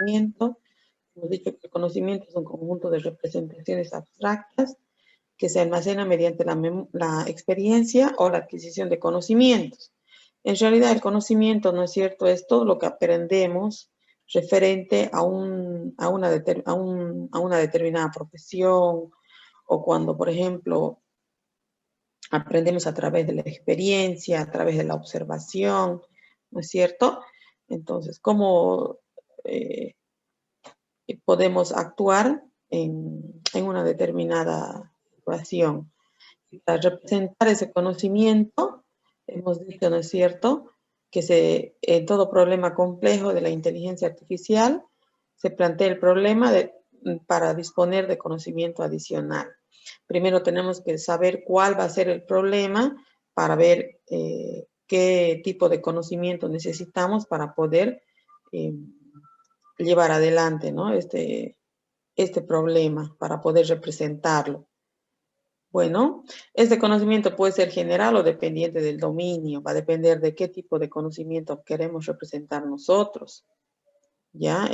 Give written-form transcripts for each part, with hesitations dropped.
conocimiento. Hemos dicho que el conocimiento es un conjunto de representaciones abstractas que se almacena mediante la experiencia o la adquisición de conocimientos. En realidad el conocimiento, ¿no es cierto?, es todo lo que aprendemos referente a una determinada profesión, o cuando, por ejemplo, aprendemos a través de la experiencia, a través de la observación, ¿no es cierto? Entonces, ¿cómo podemos actuar en una determinada situación? Para representar ese conocimiento, hemos dicho, ¿no es cierto?, que en todo problema complejo de la inteligencia artificial se plantea el problema para disponer de conocimiento adicional. Primero tenemos que saber cuál va a ser el problema para ver qué tipo de conocimiento necesitamos para poder llevar adelante, ¿no?, este problema, para poder representarlo. Bueno, este conocimiento puede ser general o dependiente del dominio, va a depender de qué tipo de conocimiento queremos representar nosotros, ¿ya?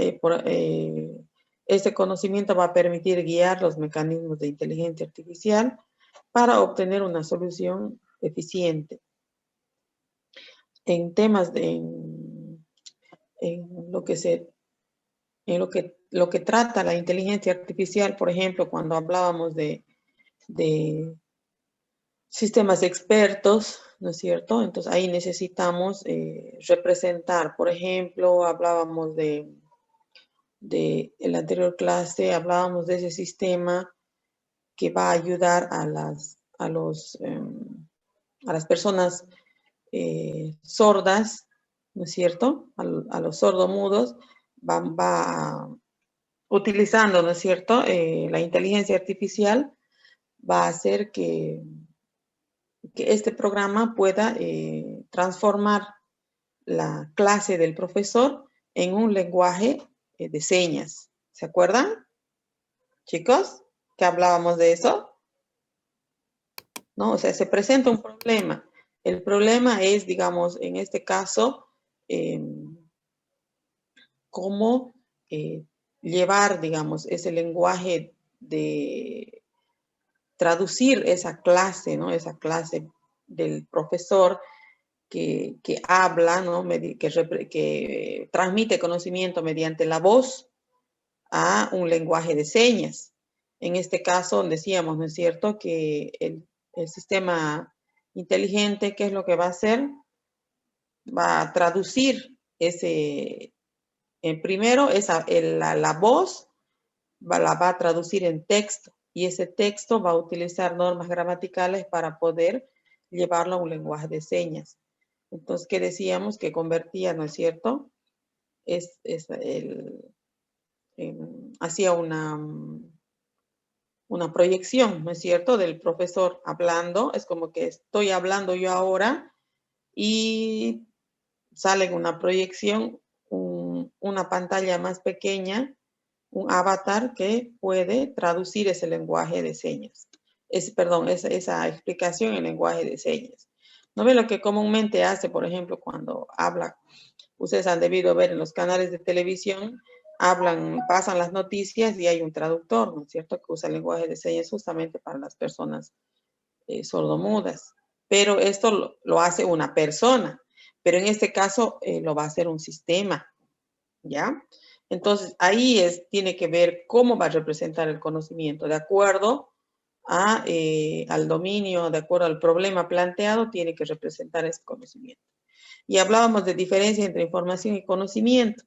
Este conocimiento va a permitir guiar los mecanismos de inteligencia artificial para obtener una solución eficiente. En temas en lo que trata la inteligencia artificial, por ejemplo, cuando hablábamos de sistemas expertos, ¿no es cierto? Entonces ahí necesitamos representar, por ejemplo, hablábamos en la anterior clase, hablábamos de ese sistema que va a ayudar a las personas sordas, ¿no es cierto?, a los sordomudos, va utilizando, ¿no es cierto?, la inteligencia artificial va a hacer que este programa pueda transformar la clase del profesor en un lenguaje de señas. ¿Se acuerdan, chicos, que hablábamos de eso? ¿No? O sea, se presenta un problema. El problema es, digamos, en este caso, cómo llevar, digamos, ese lenguaje de traducir esa clase, ¿no? Esa clase del profesor que habla, ¿no?, que transmite conocimiento mediante la voz a un lenguaje de señas. En este caso decíamos, ¿no es cierto?, que el sistema inteligente, ¿qué es lo que va a hacer? Va a traducir primero la voz, la va a traducir en texto, y ese texto va a utilizar normas gramaticales para poder llevarlo a un lenguaje de señas. Entonces, ¿qué decíamos? Que convertía, ¿no es cierto?, hacía una proyección, ¿no es cierto?, del profesor hablando. Es como que estoy hablando yo ahora y sale una proyección, una pantalla más pequeña, un avatar que puede traducir ese lenguaje de señas. Esa explicación en lenguaje de señas. ¿No ve lo que comúnmente hace, por ejemplo, cuando habla? Ustedes han debido ver en los canales de televisión, pasan las noticias y hay un traductor, ¿no es cierto?, que usa el lenguaje de señas justamente para las personas sordomudas. Pero esto lo hace una persona, pero en este caso lo va a hacer un sistema, ¿ya? Entonces, ahí tiene que ver cómo va a representar el conocimiento. De acuerdo al dominio, de acuerdo al problema planteado, tiene que representar ese conocimiento. Y hablábamos de diferencia entre información y conocimiento,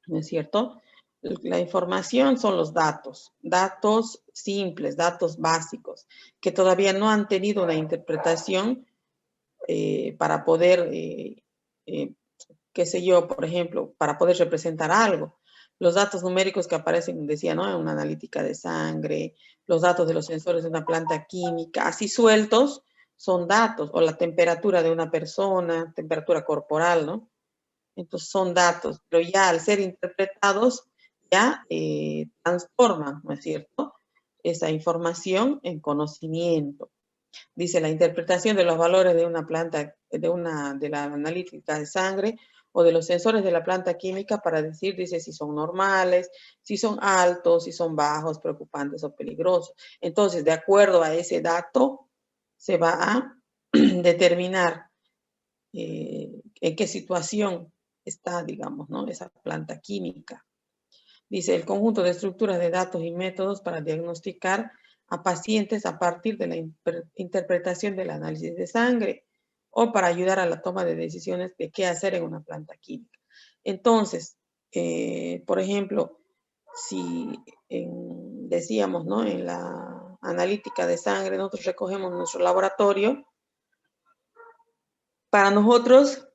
¿no es cierto? La información son los datos simples, datos básicos, que todavía no han tenido una interpretación para poder, qué sé yo, por ejemplo, para poder representar algo. Los datos numéricos que aparecen, decía, ¿no?, en una analítica de sangre, los datos de los sensores de una planta química, así sueltos, son datos, o la temperatura de una persona, temperatura corporal, ¿no? Entonces son datos, pero ya al ser interpretados, ya transforman, ¿no es cierto?, esa información en conocimiento. Dice, la interpretación de los valores de una planta, de la analítica de sangre o de los sensores de la planta química para decir, dice, si son normales, si son altos, si son bajos, preocupantes o peligrosos. Entonces, de acuerdo a ese dato, se va a determinar en qué situación está, digamos, ¿no? Esa planta química. Dice, el conjunto de estructuras de datos y métodos para diagnosticar a pacientes a partir de la interpretación del análisis de sangre o para ayudar a la toma de decisiones de qué hacer en una planta química. Entonces, por ejemplo, si decíamos, ¿no? En la analítica de sangre, nosotros recogemos nuestro laboratorio, para nosotros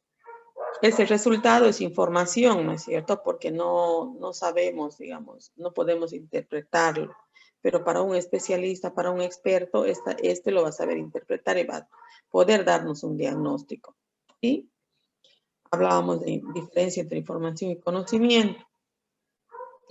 ese resultado es información, ¿no es cierto? Porque no sabemos, digamos, no podemos interpretarlo. Pero para un especialista, para un experto, este lo va a saber interpretar y va a poder darnos un diagnóstico. ¿Sí? Hablábamos de diferencia entre información y conocimiento,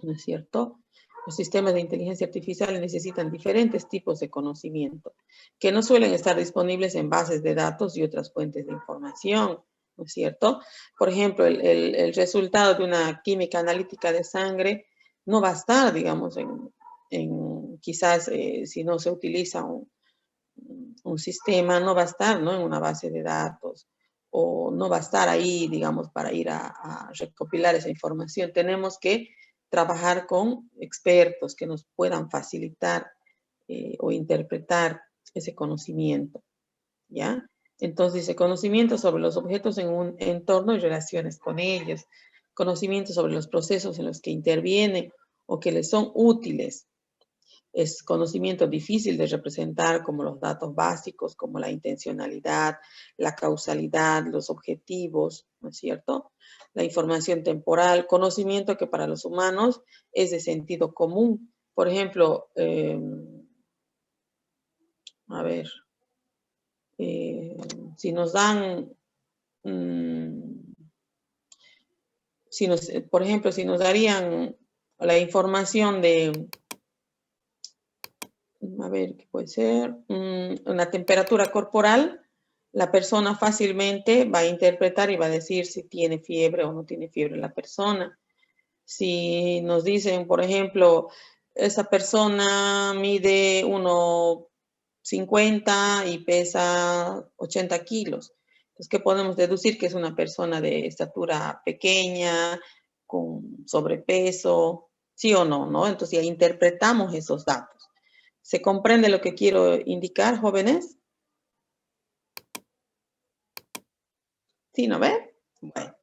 ¿no es cierto? Los sistemas de inteligencia artificial necesitan diferentes tipos de conocimiento, que no suelen estar disponibles en bases de datos y otras fuentes de información, ¿no es cierto? Por ejemplo, el resultado de una química analítica de sangre no va a estar, digamos, quizás si no se utiliza un sistema, no va a estar, ¿no? En una base de datos o no va a estar ahí, digamos, para ir a recopilar esa información. Tenemos que trabajar con expertos que nos puedan facilitar o interpretar ese conocimiento, ¿ya? Entonces, dice, conocimiento sobre los objetos en un entorno y relaciones con ellos, conocimiento sobre los procesos en los que intervienen o que les son útiles. Es conocimiento difícil de representar, como los datos básicos, como la intencionalidad, la causalidad, los objetivos, ¿no es cierto? La información temporal, conocimiento que para los humanos es de sentido común. Por ejemplo, a ver, si nos dan, por ejemplo, si nos darían la información de, a ver, ¿qué puede ser? Una temperatura corporal, la persona fácilmente va a interpretar y va a decir si tiene fiebre o no tiene fiebre la persona. Si nos dicen, por ejemplo, esa persona mide 1,50 y pesa 80 kilos. Entonces, ¿qué podemos deducir? Que es una persona de estatura pequeña, con sobrepeso, sí o no, ¿no? Entonces ya interpretamos esos datos. ¿Se comprende lo que quiero indicar, jóvenes? ¿Sí, no ve? Bueno.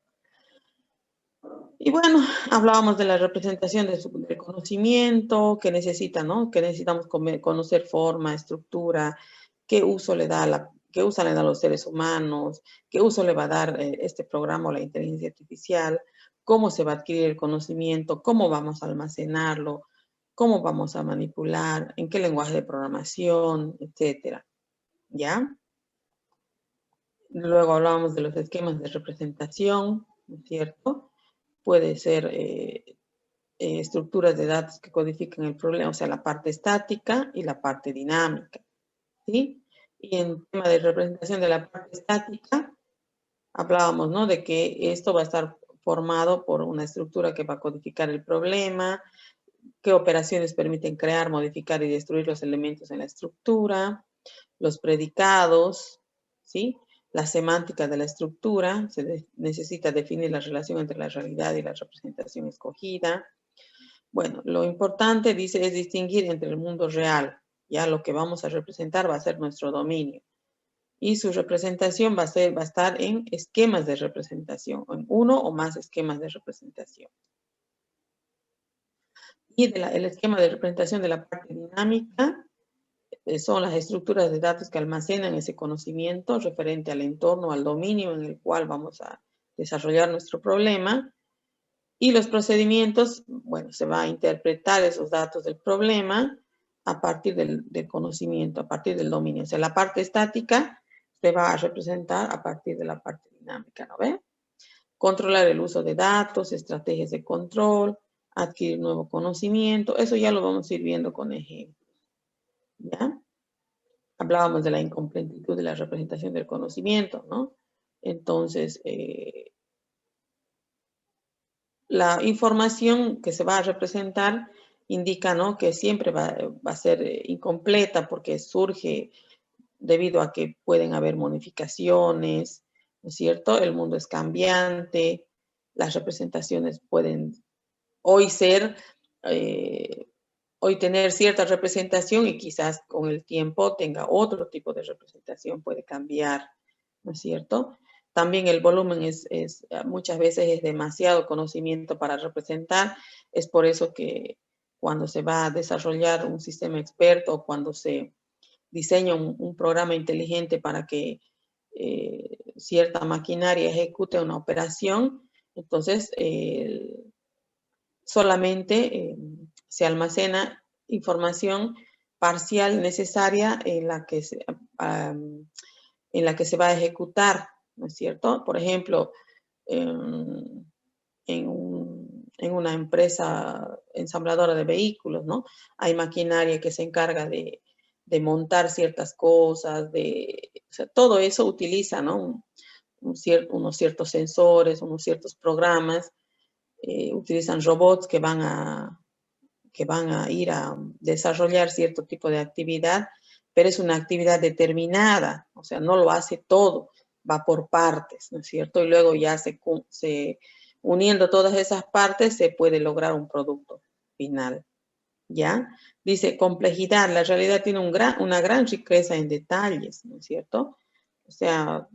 Y bueno, hablábamos de la representación del conocimiento que necesita, ¿no? Que necesitamos conocer forma, estructura, qué uso le da qué uso le da a los seres humanos, qué uso le va a dar este programa o la inteligencia artificial, cómo se va a adquirir el conocimiento, cómo vamos a almacenarlo, cómo vamos a manipular, en qué lenguaje de programación, etcétera. ¿Ya? Luego hablábamos de los esquemas de representación, ¿no es cierto? Puede ser estructuras de datos que codifican el problema, o sea, la parte estática y la parte dinámica, ¿sí? Y en tema de representación de la parte estática, hablábamos, ¿no? De que esto va a estar formado por una estructura que va a codificar el problema, qué operaciones permiten crear, modificar y destruir los elementos en la estructura, los predicados, ¿sí? La semántica de la estructura, necesita definir la relación entre la realidad y la representación escogida. Bueno, lo importante, dice, es distinguir entre el mundo real, ya lo que vamos a representar va a ser nuestro dominio, y su representación va a estar en esquemas de representación, en uno o más esquemas de representación. Y el esquema de representación de la parte dinámica son las estructuras de datos que almacenan ese conocimiento referente al entorno, al dominio en el cual vamos a desarrollar nuestro problema. Y los procedimientos, bueno, se va a interpretar esos datos del problema a partir del conocimiento, a partir del dominio. O sea, la parte estática se va a representar a partir de la parte dinámica, ¿no ve? Controlar el uso de datos, estrategias de control, adquirir nuevo conocimiento, eso ya lo vamos a ir viendo con ejemplos, ¿ya? Hablábamos de la incompletitud de la representación del conocimiento, ¿no? Entonces, la información que se va a representar indica, ¿no?, que siempre va a ser incompleta porque surge debido a que pueden haber modificaciones, ¿no es cierto? El mundo es cambiante, las representaciones pueden hoy ser, hoy tener cierta representación y quizás con el tiempo tenga otro tipo de representación, puede cambiar, ¿no es cierto? También el volumen muchas veces es demasiado conocimiento para representar, es por eso que cuando se va a desarrollar un sistema experto o cuando se diseña un programa inteligente para que cierta maquinaria ejecute una operación, entonces solamente se almacena información parcial necesaria en la que se va a ejecutar, ¿no es cierto? Por ejemplo, en una empresa ensambladora de vehículos, ¿no? Hay maquinaria que se encarga de montar ciertas cosas, o sea, todo eso utiliza, ¿no?, unos ciertos sensores, unos ciertos programas, utilizan robots que van a ir a desarrollar cierto tipo de actividad, pero es una actividad determinada, o sea, no lo hace todo, va por partes, ¿no es cierto? Y luego ya uniendo todas esas partes se puede lograr un producto final, ¿ya? Dice, complejidad, la realidad tiene una gran riqueza en detalles, ¿no es cierto? O sea,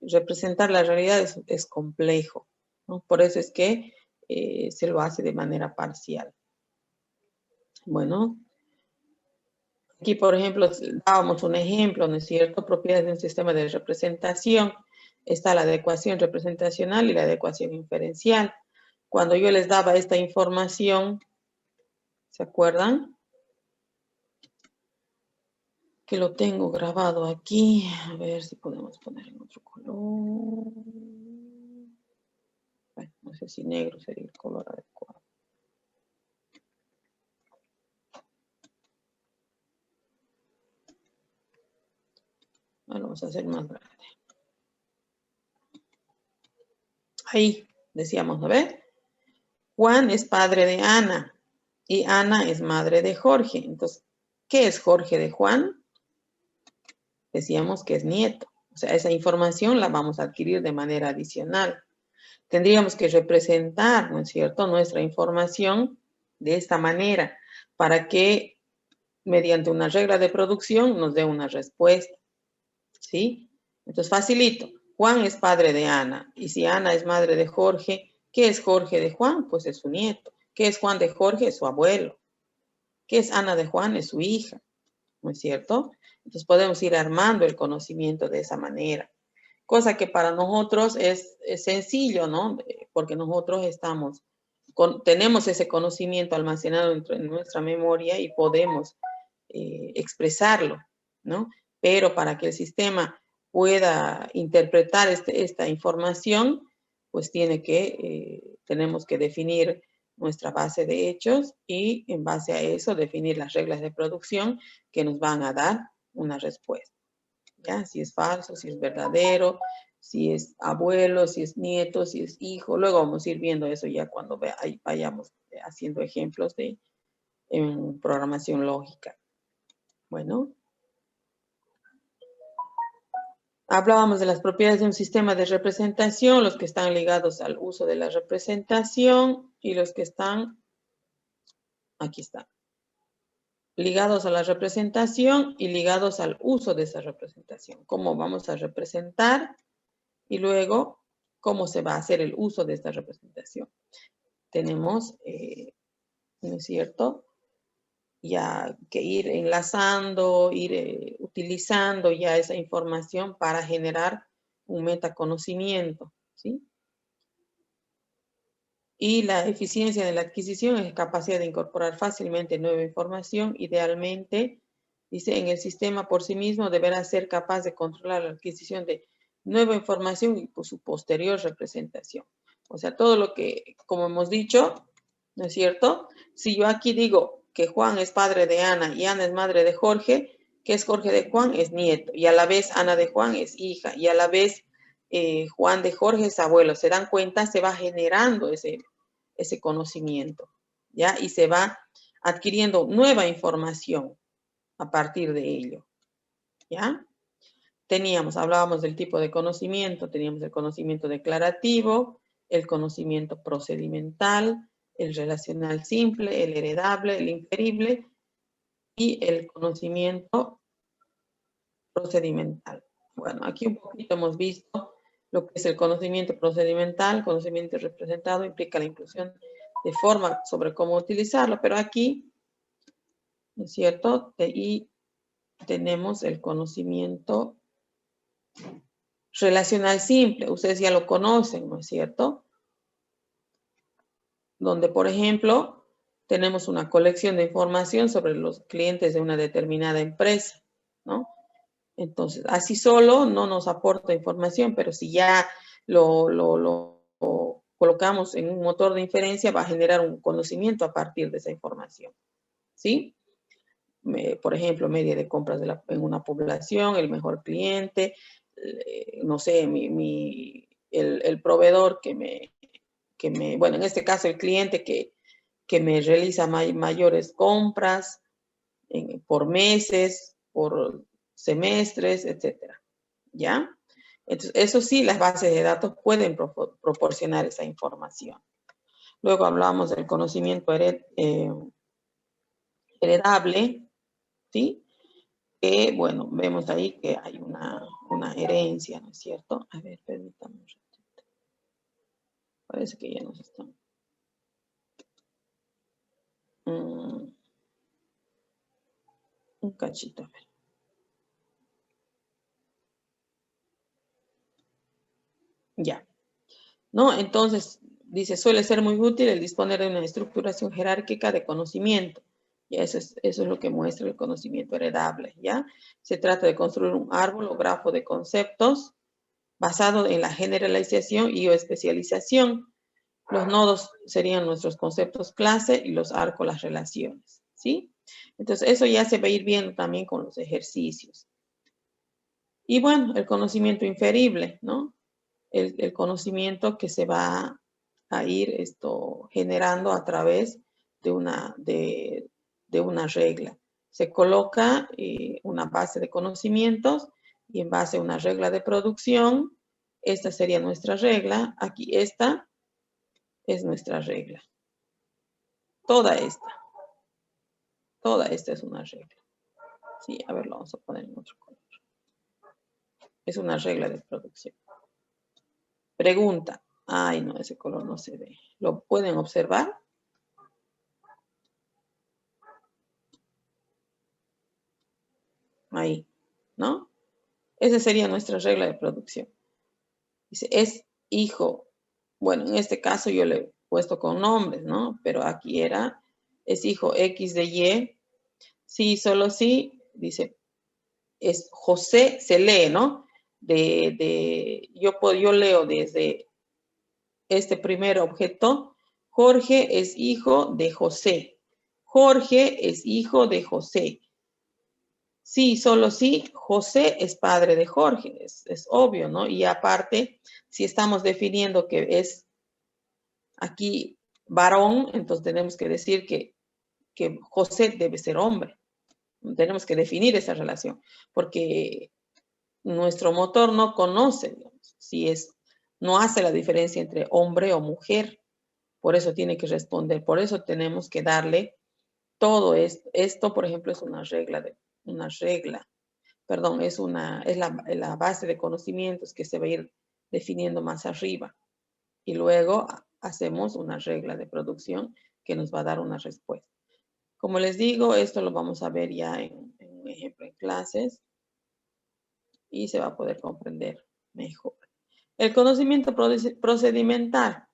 representar la realidad es complejo, ¿no? Por eso es que se lo hace de manera parcial. Bueno, aquí, por ejemplo, dábamos un ejemplo, ¿no es cierto? Propiedades de un sistema de representación. Está la adecuación representacional y la adecuación inferencial. Cuando yo les daba esta información, ¿se acuerdan? Que lo tengo grabado aquí. A ver si podemos poner en otro color. Bueno, no sé si negro sería el color adecuado. Bueno, vamos a hacer más grande. Ahí decíamos, ¿no ve? Juan es padre de Ana y Ana es madre de Jorge. Entonces, ¿qué es Jorge de Juan? Decíamos que es nieto. O sea, esa información la vamos a adquirir de manera adicional. Tendríamos que representar, ¿no es cierto?, nuestra información de esta manera para que mediante una regla de producción nos dé una respuesta, ¿sí? Entonces, facilito. Juan es padre de Ana y si Ana es madre de Jorge, ¿qué es Jorge de Juan? Pues es su nieto. ¿Qué es Juan de Jorge? Es su abuelo. ¿Qué es Ana de Juan? Es su hija, ¿no es cierto? Entonces podemos ir armando el conocimiento de esa manera. Cosa que para nosotros es sencillo, ¿no? Porque nosotros tenemos ese conocimiento almacenado en nuestra memoria y podemos expresarlo, ¿no? Pero para que el sistema pueda interpretar esta información, pues tenemos que definir nuestra base de hechos y en base a eso definir las reglas de producción que nos van a dar una respuesta, ¿ya? Si es falso, si es verdadero, si es abuelo, si es nieto, si es hijo. Luego vamos a ir viendo eso ya cuando vayamos haciendo ejemplos en programación lógica. Bueno, hablábamos de las propiedades de un sistema de representación, los que están ligados al uso de la representación y los que están, aquí están, ligados a la representación y ligados al uso de esa representación. Cómo vamos a representar y luego cómo se va a hacer el uso de esta representación. Tenemos, ¿no es cierto?, ya que ir enlazando, ir utilizando ya esa información para generar un metaconocimiento, ¿sí? Y la eficiencia de la adquisición es capacidad de incorporar fácilmente nueva información. Idealmente, dice, en el sistema por sí mismo deberá ser capaz de controlar la adquisición de nueva información y por su posterior representación. O sea, todo lo que, como hemos dicho, ¿no es cierto? Si yo aquí digo que Juan es padre de Ana y Ana es madre de Jorge, ¿qué es Jorge de Juan? Es nieto. Y a la vez Ana de Juan es hija. Y a la vez Juan de Jorge es abuelo. ¿Se dan cuenta? Se va generando ese conocimiento, ¿ya? Y se va adquiriendo nueva información a partir de ello, ¿ya? Hablábamos del tipo de conocimiento, teníamos el conocimiento declarativo, el conocimiento procedimental, el relacional simple, el heredable, el inferible y el conocimiento procedimental. Bueno, aquí un poquito hemos visto lo que es el conocimiento procedimental. Conocimiento representado implica la inclusión de forma sobre cómo utilizarlo, pero aquí, ¿no es cierto? Y tenemos el conocimiento relacional simple. Ustedes ya lo conocen, ¿no es cierto? Donde, por ejemplo, tenemos una colección de información sobre los clientes de una determinada empresa, ¿no? Entonces, así solo no nos aporta información, pero si ya lo colocamos en un motor de inferencia, va a generar un conocimiento a partir de esa información, ¿sí? Por ejemplo, media de compras en una población, el mejor cliente, no sé, el proveedor bueno, en este caso el cliente que me realiza mayores compras por meses, por semestres, etcétera, ¿ya? Entonces, eso sí, las bases de datos pueden proporcionar esa información. Luego hablamos del conocimiento heredable, ¿sí? Que, bueno, vemos ahí que hay una herencia, ¿no es cierto? A ver, permítame un ratito. Parece que ya nos están... un cachito, a ver. Ya. ¿No? Entonces, dice, suele ser muy útil el disponer de una estructuración jerárquica de conocimiento. Y eso es lo que muestra el conocimiento heredable, ¿ya? Se trata de construir un árbol o grafo de conceptos basado en la generalización y o especialización. Los nodos serían nuestros conceptos clase y los arcos las relaciones, ¿sí? Entonces, eso ya se va a ir viendo también con los ejercicios. Y bueno, el conocimiento inferible, ¿no? El conocimiento que se va a ir generando a través de una regla. Se coloca una base de conocimientos y en base a una regla de producción, esta sería nuestra regla. Aquí esta es nuestra regla. Toda esta es una regla. Sí, a ver, lo vamos a poner en otro color. Es una regla de producción. Pregunta. Ay, no, ese color no se ve. ¿Lo pueden observar? Ahí, ¿no? Esa sería nuestra regla de producción. Dice, es hijo. Bueno, en este caso yo le he puesto con nombres, ¿no? Pero aquí es hijo X de Y. Sí, solo sí, dice, es José, se lee, ¿no? Yo leo desde este primer objeto, Jorge es hijo de José. Jorge es hijo de José. Sí, solo sí, José es padre de Jorge, es obvio, ¿no? Y aparte, si estamos definiendo que es aquí varón, entonces tenemos que decir que José debe ser hombre. Tenemos que definir esa relación, porque nuestro motor no conoce, digamos, no hace la diferencia entre hombre o mujer. Por eso tiene que responder, por eso tenemos que darle todo esto. Esto, por ejemplo, es una regla, perdón, es la base de conocimientos que se va a ir definiendo más arriba. Y luego hacemos una regla de producción que nos va a dar una respuesta. Como les digo, esto lo vamos a ver ya en un ejemplo en clases y se va a poder comprender mejor. El conocimiento procedimental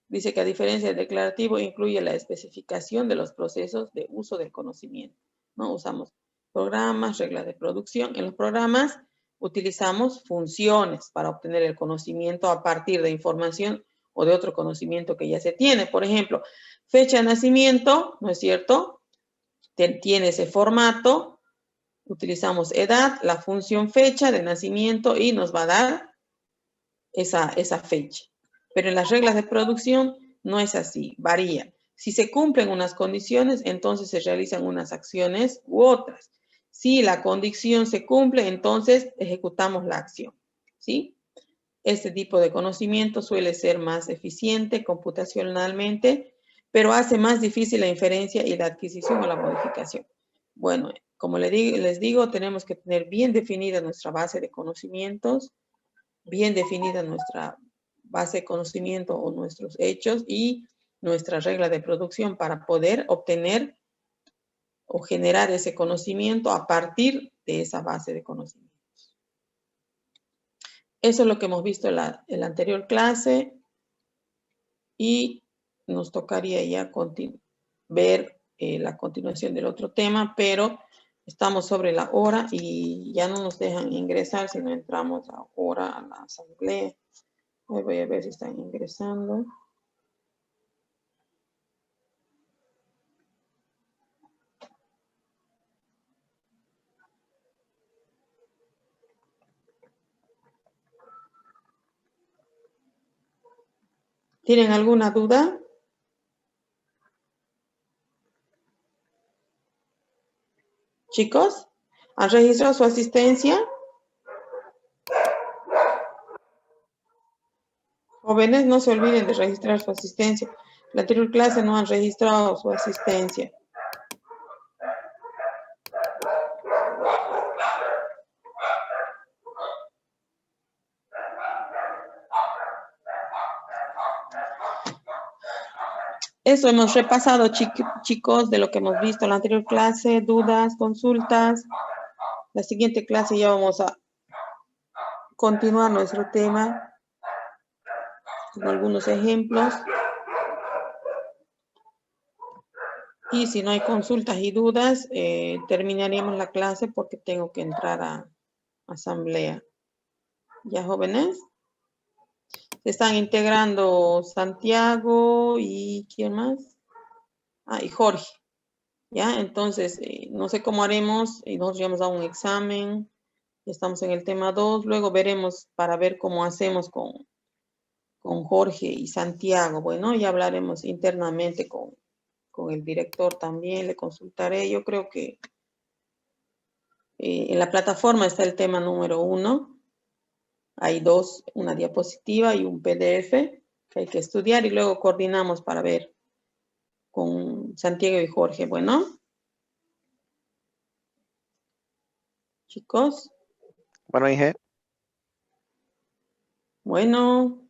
dice que a diferencia del declarativo incluye la especificación de los procesos de uso del conocimiento, ¿no? Usamos programas, reglas de producción. En los programas utilizamos funciones para obtener el conocimiento a partir de información o de otro conocimiento que ya se tiene. Por ejemplo, fecha de nacimiento, ¿no es cierto? Tiene ese formato. Utilizamos edad, la función fecha de nacimiento y nos va a dar esa fecha. Pero en las reglas de producción No es así, varía. Si se cumplen unas condiciones, entonces se realizan unas acciones u otras. Si la condición se cumple, entonces ejecutamos la acción, ¿sí? Este tipo de conocimiento suele ser más eficiente computacionalmente, pero hace más difícil la inferencia y la adquisición o la modificación. Bueno, como les digo, tenemos que tener bien definida nuestra base de conocimientos, bien definida nuestra base de conocimiento o nuestros hechos y nuestra regla de producción para poder obtener o generar ese conocimiento a partir de esa base de conocimientos. Eso es lo que hemos visto en la anterior clase y nos tocaría ya ver la continuación del otro tema, pero estamos sobre la hora y ya no nos dejan ingresar si no entramos ahora a la asamblea. Hoy voy a ver si están ingresando. ¿Tienen alguna duda? Chicos, ¿han registrado su asistencia? Jóvenes, no se olviden de registrar su asistencia. La anterior clase no han registrado su asistencia. Eso hemos repasado, chicos, de lo que hemos visto en la anterior clase, dudas, consultas. La siguiente clase ya vamos a continuar nuestro tema con algunos ejemplos. Y si no hay consultas y dudas, terminaríamos la clase porque tengo que entrar a asamblea. ¿Ya, jóvenes? Se están integrando Santiago y ¿quién más? Ah, y Jorge. ¿Ya? Entonces, no sé cómo haremos. Nosotros ya hemos dado un examen. Estamos en el tema 2. Luego veremos para ver cómo hacemos con Jorge y Santiago. Bueno, ya hablaremos internamente con el director también. Le consultaré. Yo creo que en la plataforma está el tema número 1. Hay dos, una diapositiva y un PDF que hay que estudiar y luego coordinamos para ver con Santiago y Jorge. Bueno. Chicos. Bueno, Inge. Bueno.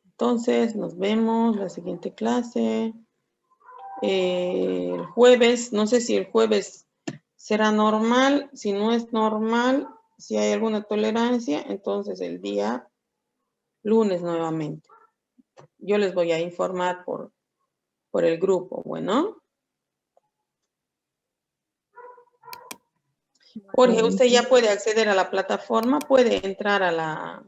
Entonces, nos vemos la siguiente clase. El jueves, no sé si el jueves será normal. Si no es normal, si hay alguna tolerancia, entonces el día lunes nuevamente. Yo les voy a informar por el grupo, bueno. Jorge, usted ya puede acceder a la plataforma, puede entrar a la